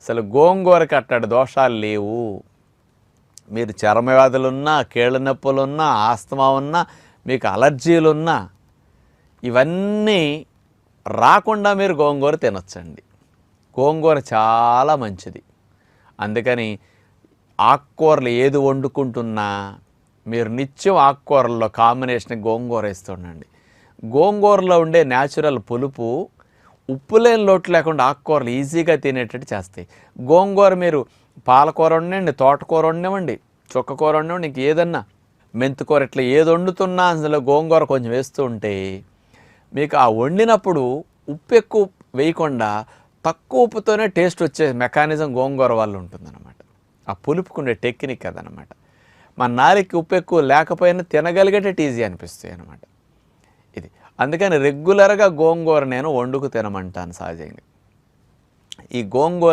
అసలు గోంగూరకి అట్టడి దోషాలు లేవు. మీరు చర్మ వ్యాధులున్నా, కీళ్ళ నొప్పులున్నా, ఆస్తమా ఉన్నా, మీకు అలర్జీలున్నా ఇవన్నీ రాకుండా మీరు గోంగూర తినొచ్చండి. గోంగూర చాలా మంచిది. అందుకని ఆకుకూరలు ఏది వండుకుంటున్నా మీరు నిత్యం ఆకుకూరల్లో కాంబినేషన్ గోంగూర వేస్తుండండి. గోంగూరలో ఉండే న్యాచురల్ పులుపు ఉప్పు లేని లోటు లేకుండా ఆకుకూరలు ఈజీగా తినేటట్టు చేస్తాయి. గోంగూర మీరు పాలకూర వండండి, తోటకూర వండివ్వండి, చుక్కకూర వండివ్వండి, ఇంక ఏదన్నా మెంతికూర ఇట్లా ఏది వండుతున్నా అందులో గోంగూర కొంచెం వేస్తూ ఉంటే మీకు ఆ వండినప్పుడు ఉప్పు ఎక్కువ వేయకుండా తక్కువ ఉప్పుతోనే టేస్ట్ వచ్చే మెకానిజం గోంగూర వల్ల ఉంటుందన్నమాట. ఆ పులుపుకుండే టెక్నిక్ అదనమాట. మన నాలుకకి ఉప్పు ఎక్కువ లేకపోయినా తినగలిగేటట్టు ఈజీ అనిపిస్తాయి అన్నమాట ఇది. అందుకని రెగ్యులర్గా గోంగూర నేను వండుకు తినమంటాను సహజంగా. ఈ గోంగూర